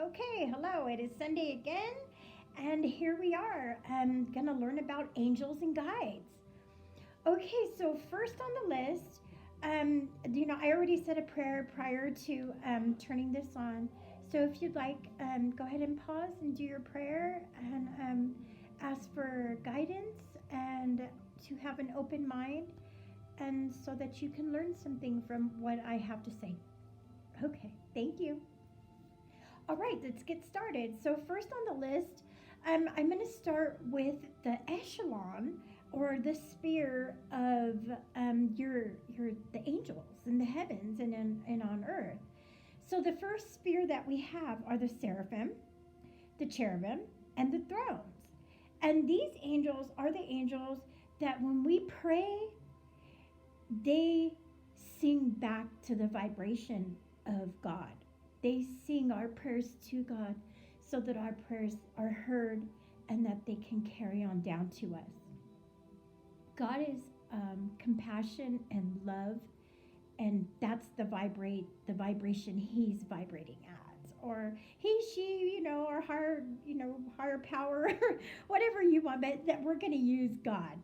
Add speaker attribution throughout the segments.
Speaker 1: Okay, hello. It is Sunday again, and here we are. I'm going to learn about angels and guides. Okay, so first on the list, I already said a prayer prior to turning this on. So if you'd like, go ahead and pause and do your prayer and ask for guidance and to have an open mind, and so that you can learn something from what I have to say. Okay, thank you. All right, let's get started. So, first on the list, I'm going to start with the echelon or the sphere of your the angels in the heavens and on earth. So, the first sphere that we have are the seraphim, the cherubim, and the thrones. And these angels are the angels that when we pray, they sing back to the vibration of God. They sing our prayers to God so that our prayers are heard and that they can carry on down to us. God is compassion and love, and that's the vibration He's vibrating at, or he, she, or higher power, whatever you want. But that we're going to use God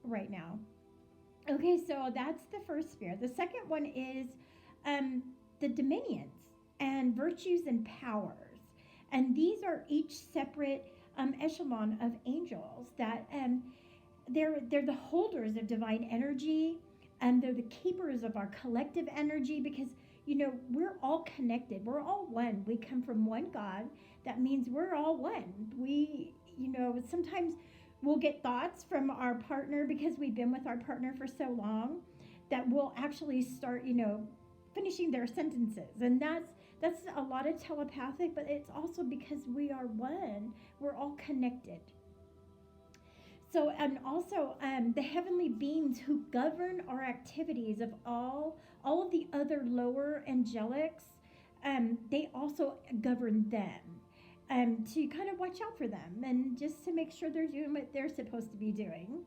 Speaker 1: right now. Okay, so that's the first sphere. The second one is the dominions and virtues and powers. And these are each separate echelon of angels that they're the holders of divine energy, and they're the keepers of our collective energy, because we're all connected. We're all one. We come from one God. That means we're all one. We sometimes we'll get thoughts from our partner because we've been with our partner for so long that we'll actually start finishing their sentences, and that's a lot of telepathic, but it's also because we are one. We're all connected. So, and also the heavenly beings who govern our activities of all of the other lower angelics, they also govern them. To kind of watch out for them and just to make sure they're doing what they're supposed to be doing.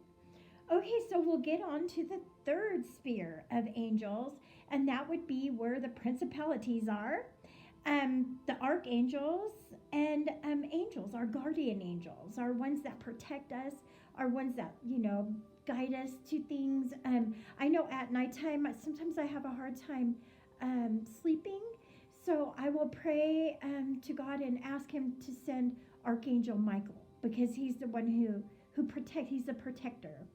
Speaker 1: Okay, so we'll get on to the third sphere of angels, and that would be where the principalities are, the archangels, and angels, our guardian angels, our ones that protect us, our ones that, guide us to things. I know at nighttime, sometimes I have a hard time sleeping, so I will pray to God and ask Him to send Archangel Michael, because he's the one he's the protector.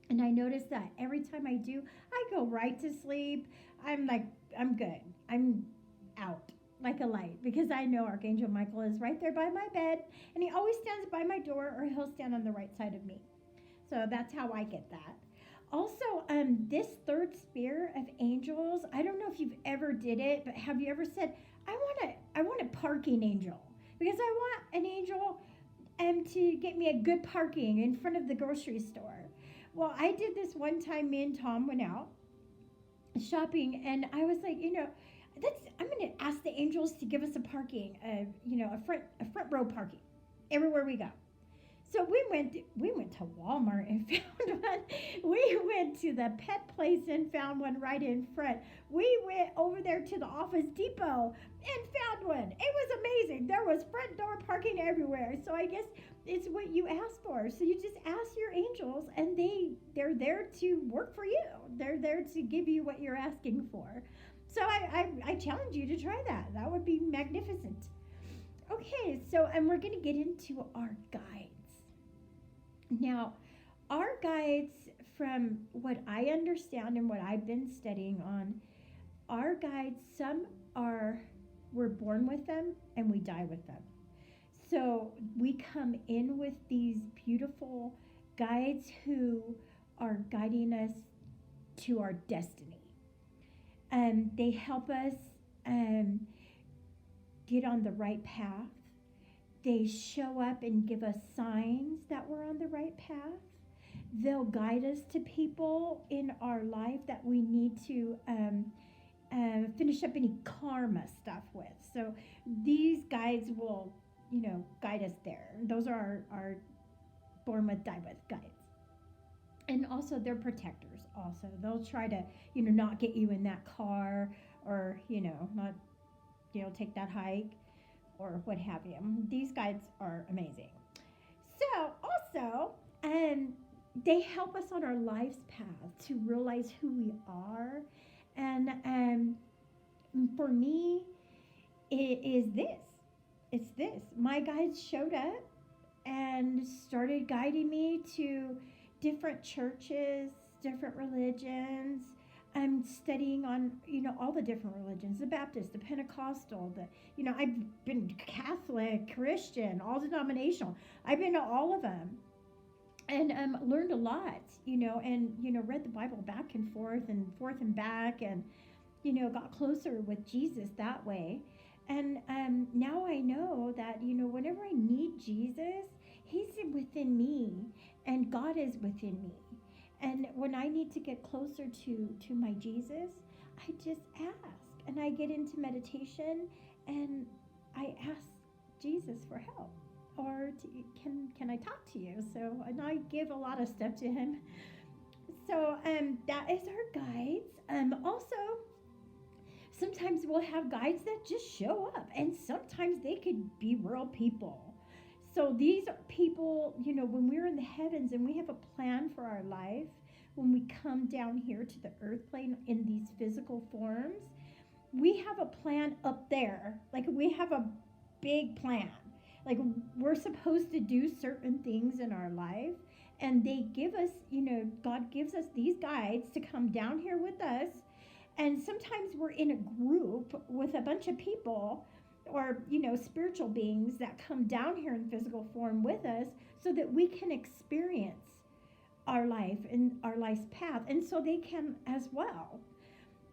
Speaker 1: And I notice that every time I do, I go right to sleep. I'm like, I'm good. I'm out like a light, because I know Archangel Michael is right there by my bed, and he always stands by my door, or he'll stand on the right side of me. So that's how I get that. Also, this third sphere of angels, I don't know if you've ever did it, but have you ever said, I want a parking angel, because I want an angel to get me a good parking in front of the grocery store. Well, I did this one time. Me and Tom went out shopping, and I was like, I'm going to ask the angels to give us a parking, a front row parking everywhere we go. So we went to Walmart and found one. We went to the pet place and found one right in front. We went over there to the Office Depot and found one. It was amazing. There was front door parking everywhere. So I guess it's what you ask for. So you just ask your angels, and they're there to work for you. They're there to give you what you're asking for. So I challenge you to try that. That would be magnificent. Okay, so and we're going to get into our guides. Now, our guides, from what I understand and what I've been studying on, our guides, we're born with them and we die with them. So we come in with these beautiful guides who are guiding us to our destiny. They help us get on the right path. They show up and give us signs that we're on the right path. They'll guide us to people in our life that we need to finish up any karma stuff with. So these guides will, guide us there. Those are our born with, die with guides. And also they're protectors also. They'll try to, not get you in that car, or, not, take that hike. or what have you. These guides are amazing. So also, they help us on our life's path to realize who we are. And for me, it is this. It's this. My guides showed up and started guiding me to different churches, different religions. I'm studying on, all the different religions, the Baptist, the Pentecostal, I've been Catholic, Christian, all denominational. I've been to all of them and learned a lot, and, read the Bible back and forth and back and, got closer with Jesus that way. And now I know that, whenever I need Jesus, He's within me and God is within me. And when I need to get closer to my Jesus, I just ask. And I get into meditation and I ask Jesus for help. Or can I talk to you? So, and I give a lot of stuff to Him. So that is our guides. Also, sometimes we'll have guides that just show up, and sometimes they could be real people. So these are people, when we're in the heavens and we have a plan for our life, when we come down here to the earth plane in these physical forms, we have a plan up there. Like we have a big plan. Like we're supposed to do certain things in our life, and they give us, God gives us these guides to come down here with us. And sometimes we're in a group with a bunch of people or, spiritual beings that come down here in physical form with us so that we can experience our life and our life's path. And so they can as well.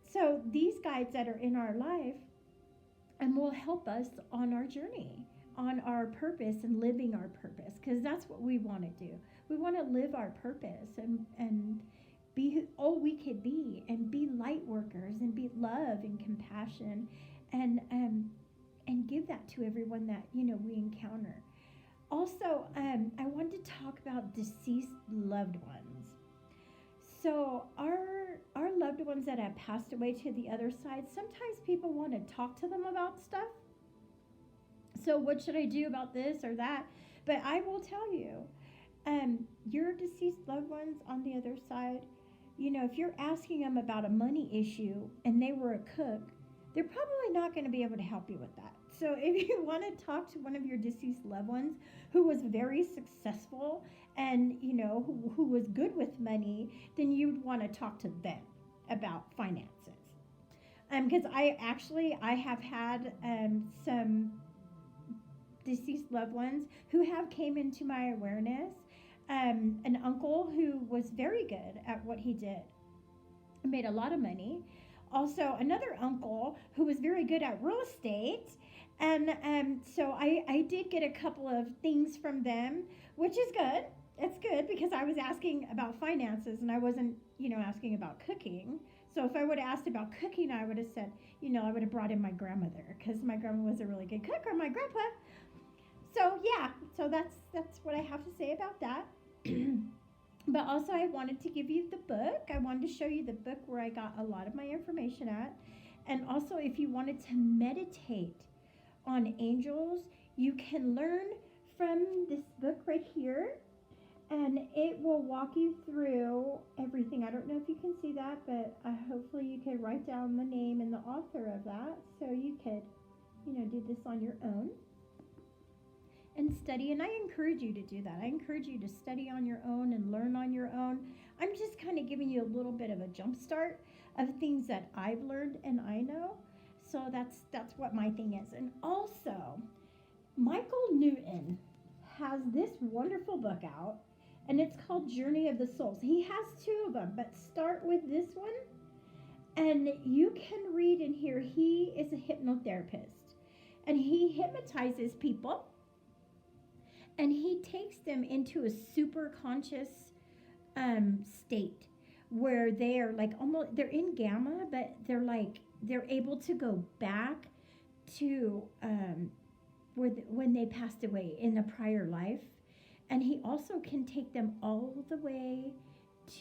Speaker 1: So these guides that are in our life will help us on our journey, on our purpose and living our purpose, because that's what we want to do. We want to live our purpose and be all we could be, and be light workers, and be love and compassion, and give that to everyone that we encounter. Also, I wanted to talk about deceased loved ones. So our loved ones that have passed away to the other side, sometimes people want to talk to them about stuff. So what should I do about this or that? But I will tell you, your deceased loved ones on the other side, if you're asking them about a money issue and they were a cook, they're probably not going to be able to help you with that. So if you want to talk to one of your deceased loved ones who was very successful and, who was good with money, then you'd want to talk to them about finances. Because I have had some deceased loved ones who have came into my awareness. An uncle who was very good at what he did, made a lot of money. Also, another uncle who was very good at real estate. And so I did get a couple of things from them, which is good. It's good because I was asking about finances and I wasn't, asking about cooking. So if I would have asked about cooking, I would have said, I would have brought in my grandmother because my grandma was a really good cook, or my grandpa. So yeah, so that's what I have to say about that. But also I wanted to give you the book. I wanted to show you the book where I got a lot of my information at. And also if you wanted to meditate on angels, you can learn from this book right here. And it will walk you through everything. I don't know if you can see that, but hopefully you could write down the name and the author of that so you could, do this on your own and study. And I encourage you to do that. I encourage you to study on your own and learn on your own. I'm just kind of giving you a little bit of a jump start of things that I've learned and I know. So that's what my thing is. And also, Michael Newton has this wonderful book out, and it's called Journey of the Souls. He has two of them, but start with this one. And you can read in here, he is a hypnotherapist, and he hypnotizes people. And he takes them into a super conscious state where they are like almost, they're in gamma, but they're able to go back to when they passed away in a prior life. And he also can take them all the way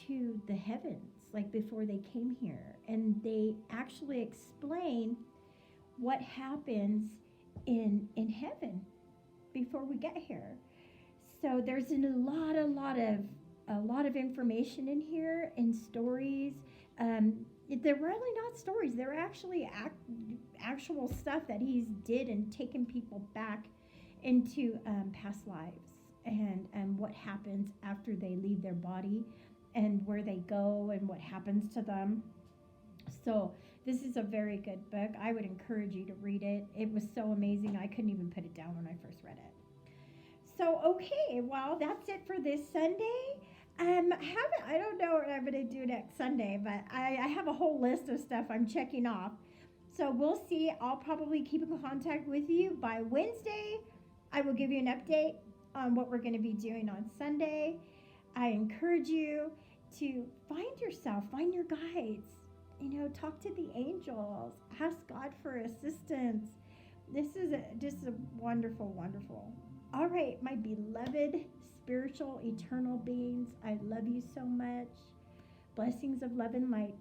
Speaker 1: to the heavens, like before they came here. And they actually explain what happens in heaven before we get here. So there's a lot of information in here and stories. They're really not stories. They're actually actual stuff that he's did and taken people back into past lives and what happens after they leave their body and where they go and what happens to them. So this is a very good book. I would encourage you to read it. It was so amazing. I couldn't even put it down when I first read it. So okay, well that's it for this Sunday. I don't know what I'm gonna do next Sunday, but I have a whole list of stuff I'm checking off. So we'll see. I'll probably keep in contact with you by Wednesday. I will give you an update on what we're going to be doing on Sunday. I encourage you to find yourself, find your guides. Talk to the angels, ask God for assistance. This is just a wonderful, wonderful. All right, my beloved spiritual eternal beings, I love you so much. Blessings of love and light.